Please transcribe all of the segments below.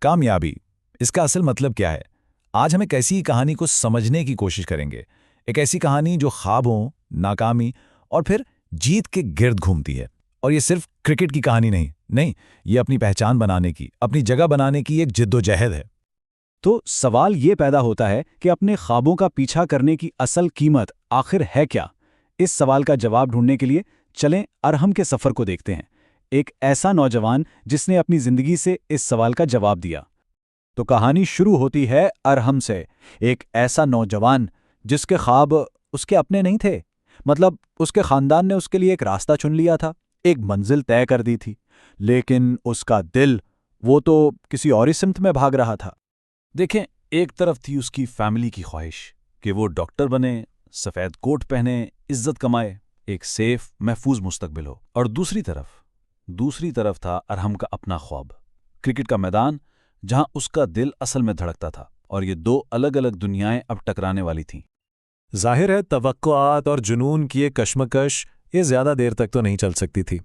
कामयाबी, इसका असल मतलब क्या है? आज हम एक ऐसी कहानी को समझने की कोशिश करेंगे। एक ऐसी कहानी जो ख्वाबों, नाकामी और फिर जीत के गिर्द घूमती है। और ये सिर्फ क्रिकेट की कहानी नहीं, नहीं, ये अपनी पहचान बनाने की, अपनी जगह बनाने की एक जिद्दोजहद है। तो सवाल ये पैदा होता है कि अपने ख्वाबों का पीछा करने की असल कीमत आखिर है क्या? इस सवाल का जवाब ढूंढने के लिए चलें अरहम के सफ़र को देखते हैं। एक ऐसा नौजवान जिसने अपनी ज़िंदगी से इस सवाल का जवाब दिया। तो कहानी शुरू होती है अरहम से, एक ऐसा नौजवान जिसके ख्वाब उसके अपने नहीं थे। मतलब उसके ख़ानदान ने उसके लिए एक रास्ता चुन लिया था, एक मंजिल तय कर दी थी, लेकिन उसका दिल, वो तो किसी और ही सिमत में भाग रहा था। देखें, एक तरफ थी उसकी फैमिली की ख्वाहिश कि वो डॉक्टर बने, सफ़ेद कोट पहने, इज्जत कमाए, एक सेफ महफूज मुस्तकबिल हो। और दूसरी तरफ था अरहम का अपना ख्वाब, क्रिकेट का मैदान, जहां उसका दिल असल में धड़कता था। और ये दो अलग अलग दुनियाएं अब टकराने वाली थीं। जाहिर है तवक्कुआत और जुनून की ये कश्मकश ये ज़्यादा देर तक तो नहीं चल सकती थी।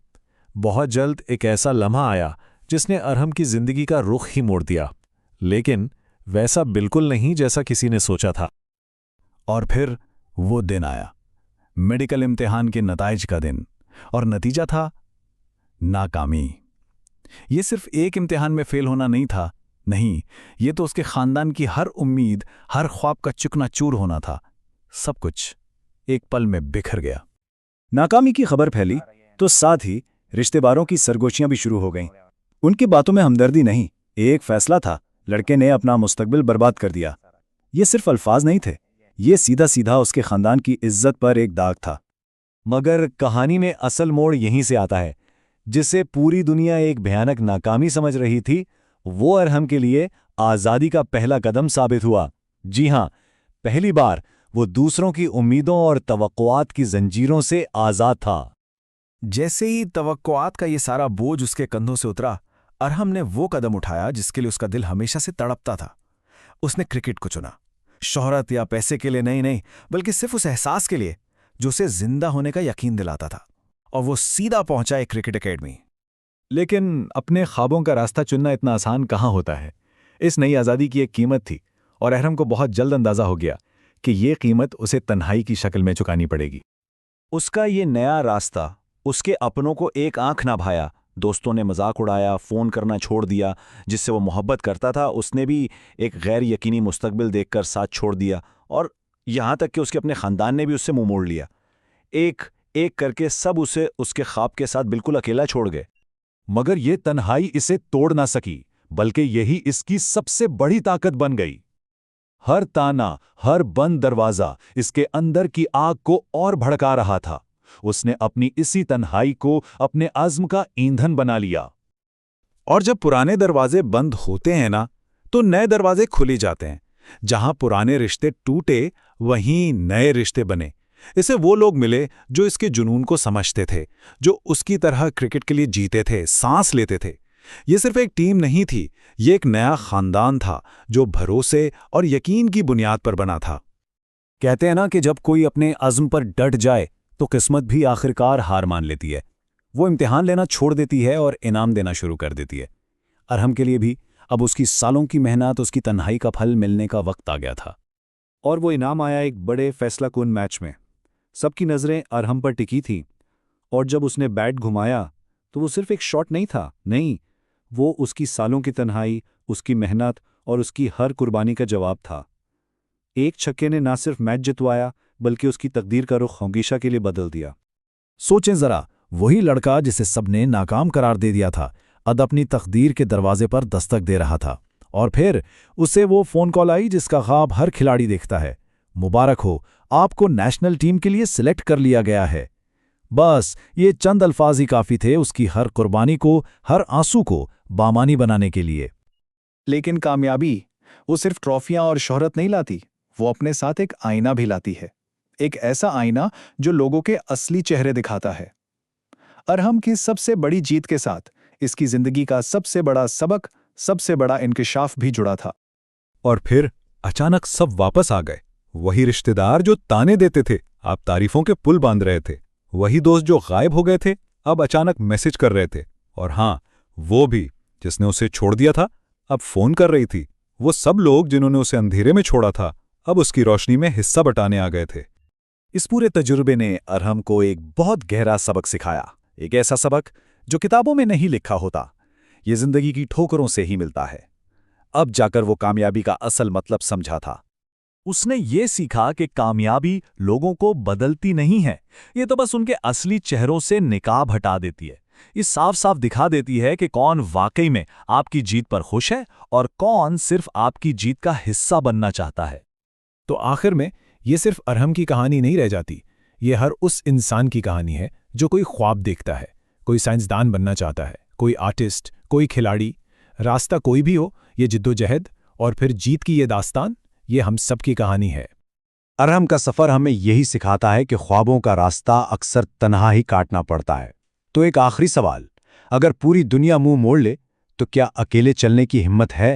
बहुत जल्द एक ऐसा लम्हा आया जिसने अरहम की ज़िंदगी का रुख ही मोड़ दिया, लेकिन वैसा बिल्कुल नहीं जैसा किसी ने सोचा था। और फिर वो दिन आया, मेडिकल इम्तिहान के नताइज का दिन। और नतीजा था नाकामी। ये सिर्फ एक इम्तिहान में फेल होना नहीं था, नहीं, ये तो उसके खानदान की हर उम्मीद, हर ख्वाब का चुकनाचूर होना था। सब कुछ एक पल में बिखर गया। नाकामी की खबर फैली तो साथ ही रिश्तेदारों की सरगोशियां भी शुरू हो गईं। उनकी बातों में हमदर्दी नहीं, एक फैसला था, लड़के ने अपना मुस्तकबिल बर्बाद कर दिया। ये सिर्फ अल्फाज नहीं थे, ये सीधा सीधा उसके खानदान की इज्जत पर एक दाग था। मगर कहानी में असल मोड़ यहीं से आता है। जिसे पूरी दुनिया एक भयानक नाकामी समझ रही थी, वो अरहम के लिए आज़ादी का पहला कदम साबित हुआ। जी हां, पहली बार वो दूसरों की उम्मीदों और तवक्कुआत की जंजीरों से आज़ाद था। जैसे ही तवक्कुआत का ये सारा बोझ उसके कंधों से उतरा, अरहम ने वो कदम उठाया जिसके लिए उसका दिल हमेशा से तड़पता था। उसने क्रिकेट को चुना, शोहरत या पैसे के लिए नहीं, बल्कि सिर्फ उस एहसास के लिए जो उसे जिंदा होने का यकीन दिलाता था। और वो सीधा पहुंचा एक क्रिकेट एकेडमी। लेकिन अपने ख्वाबों का रास्ता चुनना इतना आसान कहाँ होता है। इस नई आज़ादी की एक कीमत थी, और अरहम को बहुत जल्द अंदाज़ा हो गया कि ये कीमत उसे तन्हाई की शक्ल में चुकानी पड़ेगी। उसका ये नया रास्ता उसके अपनों को एक आंख ना भाया। दोस्तों ने मजाक उड़ाया, फ़ोन करना छोड़ दिया, जिससे वो मोहब्बत करता था उसने भी एक गैर यकीनी मुस्तकबिल देखकर साथ छोड़ दिया। और यहाँ तक कि उसके अपने ख़ानदान ने भी उससे मुंह मोड़ लिया। एक एक करके सब उसे उसके ख्वाब के साथ बिल्कुल अकेला छोड़ गए। मगर ये तन्हाई इसे तोड़ ना सकी, बल्कि यही इसकी सबसे बड़ी ताकत बन गई। हर ताना, हर बंद दरवाज़ा इसके अंदर की आग को और भड़का रहा था। उसने अपनी इसी तन्हाई को अपने आज़्म का ईंधन बना लिया। और जब पुराने दरवाजे बंद होते हैं ना, तो नए दरवाजे खुले जाते हैं। जहां पुराने रिश्ते टूटे, वहीं नए रिश्ते बने। इसे वो लोग मिले जो इसके जुनून को समझते थे, जो उसकी तरह क्रिकेट के लिए जीते थे, सांस लेते थे। ये सिर्फ एक टीम नहीं थी, ये एक नया खानदान था जो भरोसे और यकीन की बुनियाद पर बना था। कहते हैं ना कि जब कोई अपने अज़्म पर डट जाए तो किस्मत भी आखिरकार हार मान लेती है। वो इम्तिहान लेना छोड़ देती है और इनाम देना शुरू कर देती है। अरहम के लिए भी अब उसकी सालों की मेहनत, उसकी तन्हाई का फल मिलने का वक्त आ गया था। और वो इनाम आया एक बड़े फैसलाकुन मैच में। सबकी नज़रें अरहम पर टिकी थीं, और जब उसने बैट घुमाया तो वो सिर्फ एक शॉट नहीं था, नहीं, वो उसकी सालों की तन्हाई, उसकी मेहनत और उसकी हर कुर्बानी का जवाब था। एक छक्के ने ना सिर्फ मैच जितवाया, बल्कि उसकी तकदीर का रुख हमेशा के लिए बदल दिया। सोचें जरा, वही लड़का जिसे सबने नाकाम करार दे दिया था, अब अपनी तकदीर के दरवाजे पर दस्तक दे रहा था। और फिर उसे वो फ़ोन कॉल आई जिसका ख्वाब हर खिलाड़ी देखता है। मुबारक हो, आपको नेशनल टीम के लिए सिलेक्ट कर लिया गया है। बस ये चंद अल्फाज ही काफ़ी थे उसकी हर कुर्बानी को, हर आंसू को बामानी बनाने के लिए। लेकिन कामयाबी वो सिर्फ ट्रॉफियां और शोहरत नहीं लाती, वो अपने साथ एक आईना भी लाती है। एक ऐसा आईना जो लोगों के असली चेहरे दिखाता है। अरहम की सबसे बड़ी जीत के साथ इसकी जिंदगी का सबसे बड़ा सबक, सबसे बड़ा इंकिशाफ भी जुड़ा था। और फिर अचानक सब वापस आ गए। वही रिश्तेदार जो ताने देते थे, आप तारीफों के पुल बांध रहे थे। वही दोस्त जो गायब हो गए थे, अब अचानक मैसेज कर रहे थे। और हां, वो भी जिसने उसे छोड़ दिया था, अब फोन कर रही थी। वो सब लोग जिन्होंने उसे अंधेरे में छोड़ा था, अब उसकी रोशनी में हिस्सा बटाने आ गए थे। इस पूरे तजुर्बे ने अरहम को एक बहुत गहरा सबक सिखाया, एक ऐसा सबक जो किताबों में नहीं लिखा होता। ये जिंदगी की ठोकरों से ही मिलता है। अब जाकर वो कामयाबी का असल मतलब समझा था। उसने ये सीखा कि कामयाबी लोगों को बदलती नहीं है, ये तो बस उनके असली चेहरों से निकाब हटा देती है। ये साफ साफ दिखा देती है कि कौन वाकई में आपकी जीत पर खुश है और कौन सिर्फ आपकी जीत का हिस्सा बनना चाहता है। तो आखिर में ये सिर्फ अरहम की कहानी नहीं रह जाती, ये हर उस इंसान की कहानी है जो कोई ख्वाब देखता है, कोई साइंसदान बनना चाहता है, कोई आर्टिस्ट, कोई खिलाड़ी। रास्ता कोई भी हो, ये जिद्दोजहद और फिर जीत की ये दास्तान, ये हम सब की कहानी है। अरहम का सफर हमें यही सिखाता है कि ख्वाबों का रास्ता अक्सर तन्हा ही काटना पड़ता है। तो एक आखिरी सवाल, अगर पूरी दुनिया मुंह मोड़ ले तो क्या अकेले चलने की हिम्मत है?